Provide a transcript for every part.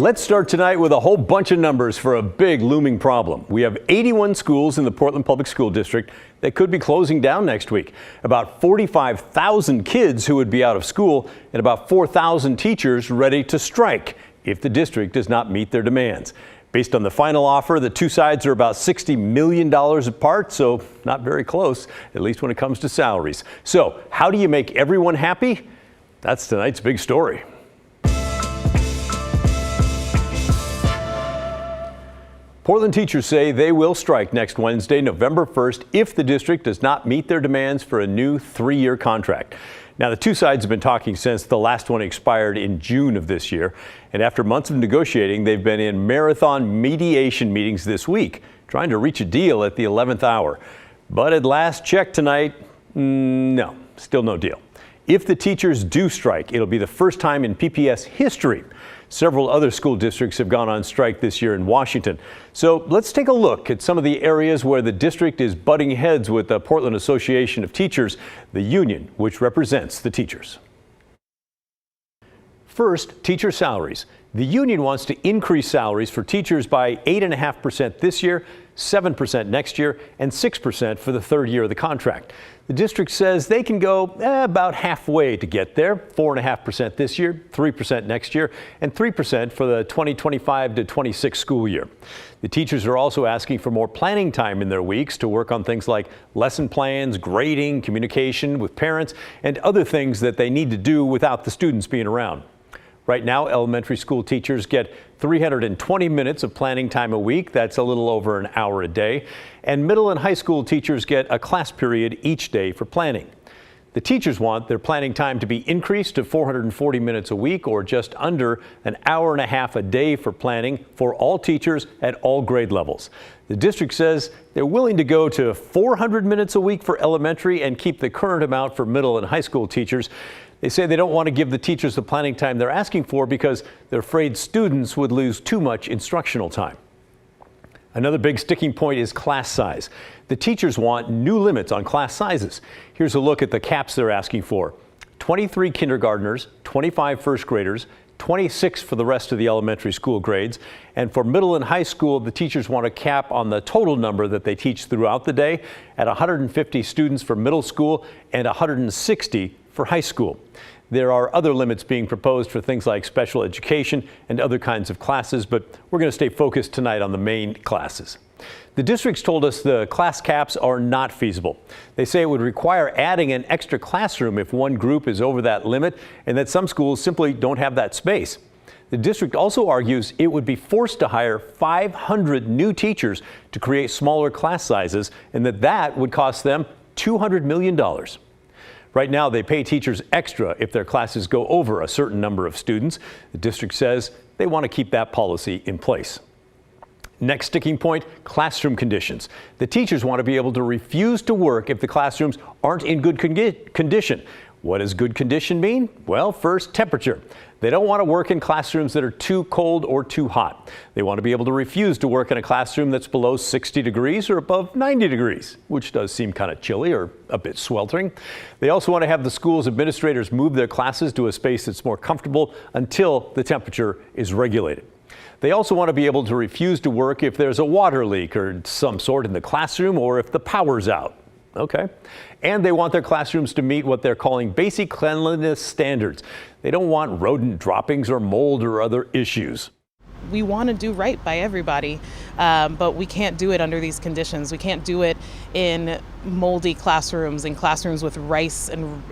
Let's start tonight with a whole bunch of numbers for a big looming problem. We have 81 schools in the Portland Public School District that could be closing down next week. About 45,000 kids who would be out of school and about 4,000 teachers ready to strike if the district does not meet their demands. Based on the final offer, the two sides are about $60 million apart, so not very close, at least when it comes to salaries. So how do you make everyone happy? That's tonight's big story. Portland teachers say they will strike next Wednesday, November 1st, if the district does not meet their demands for a new 3-year contract. Now, the two sides have been talking since the last one expired in June of this year. And after months of negotiating, they've been in marathon mediation meetings this week, trying to reach a deal at the 11th hour. But at last check tonight, no, still no deal. If the teachers do strike, it'll be the first time in PPS history. Several other school districts have gone on strike this year in Washington. So let's take a look at some of the areas where the district is butting heads with the Portland Association of Teachers, the union which represents the teachers. First, teacher salaries. The union wants to increase salaries for teachers by 8.5% this year, 7% next year, and 6% for the third year of the contract. The district says they can go about halfway to get there, 4.5% this year, 3% next year, and 3% for the 2025 to 26 school year. The teachers are also asking for more planning time in their weeks to work on things like lesson plans, grading, communication with parents, and other things that they need to do without the students being around. Right now, elementary school teachers get 320 minutes of planning time a week. That's a little over an hour a day. And middle and high school teachers get a class period each day for planning. The teachers want their planning time to be increased to 440 minutes a week, or just under an hour and a half a day for planning for all teachers at all grade levels. The district says they're willing to go to 400 minutes a week for elementary and keep the current amount for middle and high school teachers. They say they don't want to give the teachers the planning time they're asking for because they're afraid students would lose too much instructional time. Another big sticking point is class size. The teachers want new limits on class sizes. Here's a look at the caps they're asking for. 23 kindergartners, 25 first graders, 26 for the rest of the elementary school grades. And for middle and high school, the teachers want a cap on the total number that they teach throughout the day at 150 students for middle school and 160 for high school. There are other limits being proposed for things like special education and other kinds of classes, but we're going to stay focused tonight on the main classes. The districts told us the class caps are not feasible. They say it would require adding an extra classroom if one group is over that limit, and that some schools simply don't have that space. The district also argues it would be forced to hire 500 new teachers to create smaller class sizes, and that would cost them $200 million. Right now, they pay teachers extra if their classes go over a certain number of students. The district says they want to keep that policy in place. Next sticking point, classroom conditions. The teachers want to be able to refuse to work if the classrooms aren't in good condition. What does good condition mean? Well, first, temperature. They don't want to work in classrooms that are too cold or too hot. They want to be able to refuse to work in a classroom that's below 60 degrees or above 90 degrees, which does seem kind of chilly or a bit sweltering. They also want to have the school's administrators move their classes to a space that's more comfortable until the temperature is regulated. They also want to be able to refuse to work if there's a water leak or some sort in the classroom, or if the power's out. Okay. And they want their classrooms to meet what they're calling basic cleanliness standards. They don't want rodent droppings or mold or other issues. We want to do right by everybody, but we can't do it under these conditions. We can't do it in moldy classrooms, in classrooms with rice and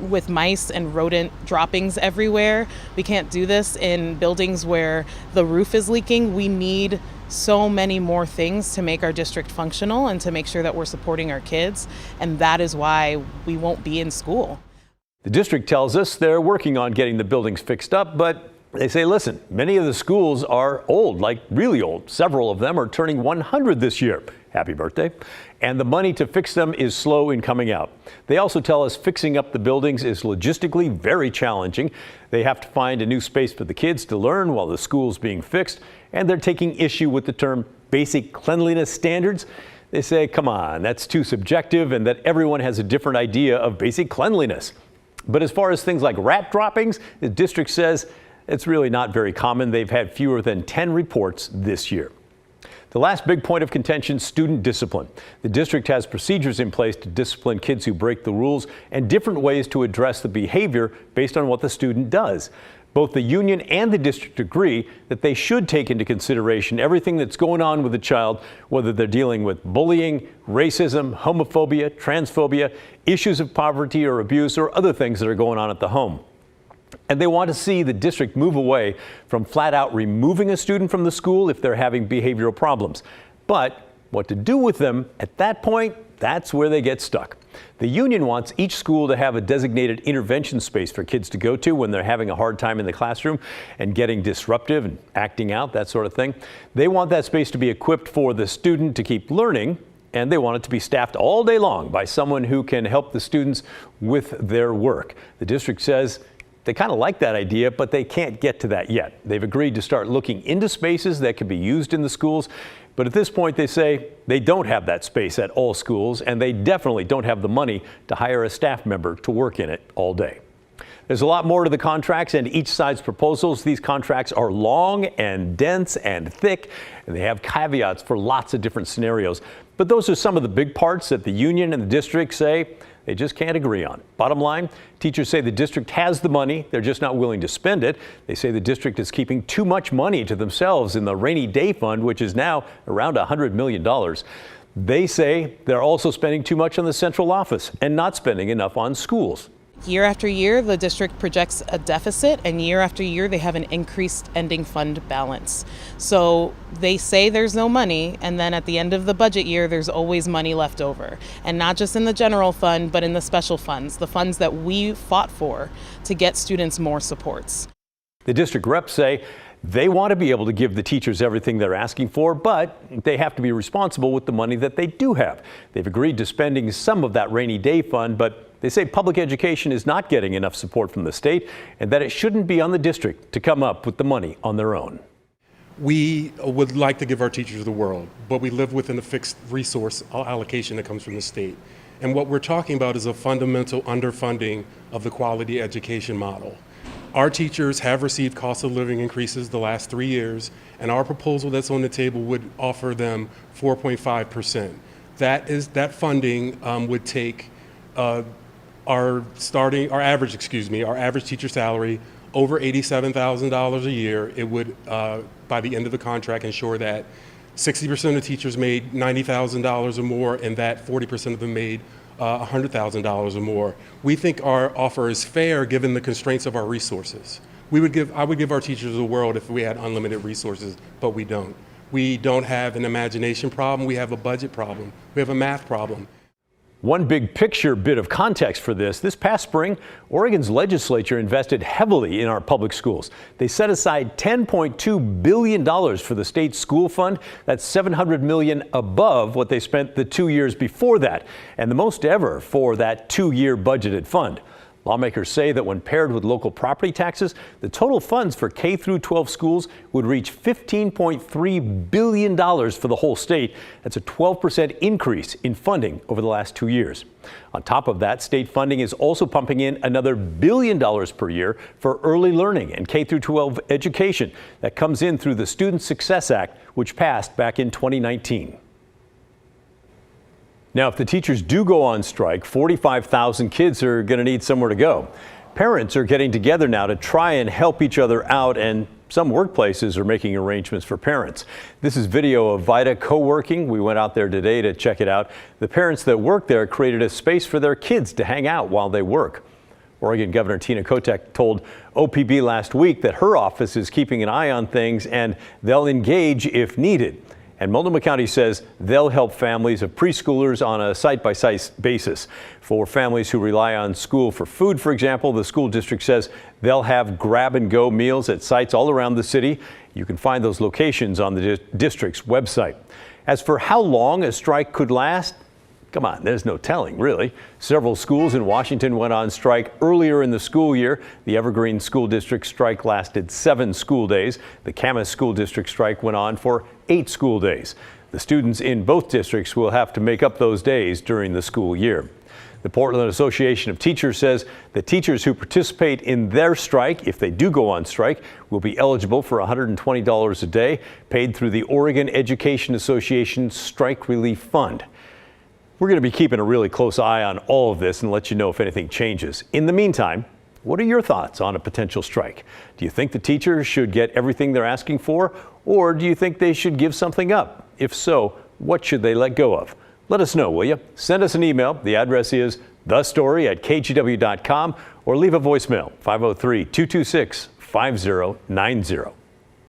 with mice and rodent droppings everywhere. We can't do this in buildings where the roof is leaking. We need so many more things to make our district functional and to make sure that we're supporting our kids, and that is why we won't be in school. The district tells us they're working on getting the buildings fixed up, but they say, listen, many of the schools are old, like really old. Several of them are turning 100 this year. Happy birthday. And the money to fix them is slow in coming out. They also tell us fixing up the buildings is logistically very challenging. They have to find a new space for the kids to learn while the school's being fixed. And they're taking issue with the term basic cleanliness standards. They say, come on, that's too subjective, and that everyone has a different idea of basic cleanliness. But as far as things like rat droppings, the district says It's really not very common. They've had fewer than 10 reports this year. The last big point of contention, student discipline. The district has procedures in place to discipline kids who break the rules and different ways to address the behavior based on what the student does. Both the union and the district agree that they should take into consideration everything that's going on with the child, whether they're dealing with bullying, racism, homophobia, transphobia, issues of poverty or abuse, or other things that are going on at the home. And they want to see the district move away from flat out removing a student from the school if they're having behavioral problems. But what to do with them at that point, that's where they get stuck. The union wants each school to have a designated intervention space for kids to go to when they're having a hard time in the classroom and getting disruptive and acting out, that sort of thing. They want that space to be equipped for the student to keep learning, and they want it to be staffed all day long by someone who can help the students with their work. The district says they kind of like that idea, but they can't get to that yet. They've agreed to start looking into spaces that could be used in the schools. But at this point, they say they don't have that space at all schools, and they definitely don't have the money to hire a staff member to work in it all day. There's a lot more to the contracts and each side's proposals. These contracts are long and dense and thick, and they have caveats for lots of different scenarios. But those are some of the big parts that the union and the district say they just can't agree on. Bottom line, teachers say the district has the money, they're just not willing to spend it. They say the district is keeping too much money to themselves in the rainy day fund, which is now around $100 million. They say they're also spending too much on the central office and not spending enough on schools. Year after year, the district projects a deficit, and year after year, they have an increased ending fund balance. So they say there's no money, and then at the end of the budget year, there's always money left over. And not just in the general fund, but in the special funds, the funds that we fought for to get students more supports. The district reps say they want to be able to give the teachers everything they're asking for, but they have to be responsible with the money that they do have. They've agreed to spending some of that rainy day fund, but they say public education is not getting enough support from the state and that it shouldn't be on the district to come up with the money on their own. We would like to give our teachers the world, but we live within a fixed resource allocation that comes from the state. And what we're talking about is a fundamental underfunding of the quality education model. Our teachers have received cost of living increases the last 3 years, and our proposal that's on the table would offer them 4.5%. That funding would take our average teacher salary over $87,000 a year. It would, by the end of the contract, ensure that 60% of teachers made $90,000 or more, and that 40% of them made $100,000 or more. We think our offer is fair given the constraints of our resources. I would give our teachers the world if we had unlimited resources, but we don't. We don't have an imagination problem, we have a budget problem, we have a math problem. One big picture bit of context for this past spring, Oregon's legislature invested heavily in our public schools. They set aside $10.2 billion for the state school fund. That's $700 million above what they spent the 2 years before that, and the most ever for that 2-year budgeted fund. Lawmakers say that when paired with local property taxes, the total funds for K-12 schools would reach $15.3 billion for the whole state. That's a 12% increase in funding over the last 2 years. On top of that, state funding is also pumping in another $1 billion per year for early learning and K-12 education. That comes in through the Student Success Act, which passed back in 2019. Now, if the teachers do go on strike, 45,000 kids are going to need somewhere to go. Parents are getting together now to try and help each other out, and some workplaces are making arrangements for parents. This is video of VITA co-working. We went out there today to check it out. The parents that work there created a space for their kids to hang out while they work. Oregon Governor Tina Kotek told OPB last week that her office is keeping an eye on things and they'll engage if needed. And Multnomah County says they'll help families of preschoolers on a site-by-site basis. For families who rely on school for food, for example, the school district says they'll have grab-and-go meals at sites all around the city. You can find those locations on the district's website. As for how long a strike could last, come on, there's no telling, really. Several schools in Washington went on strike earlier in the school year. The Evergreen School District strike lasted 7 school days. The Camas School District strike went on for 8 school days. The students in both districts will have to make up those days during the school year. The Portland Association of Teachers says the teachers who participate in their strike, if they do go on strike, will be eligible for $120 a day paid through the Oregon Education Association Strike Relief Fund. We're going to be keeping a really close eye on all of this and let you know if anything changes. In the meantime, what are your thoughts on a potential strike? Do you think the teachers should get everything they're asking for, or do you think they should give something up? If so, what should they let go of? Let us know, will you? Send us an email. The address is thestory@kgw.com or leave a voicemail, 503-226-5090.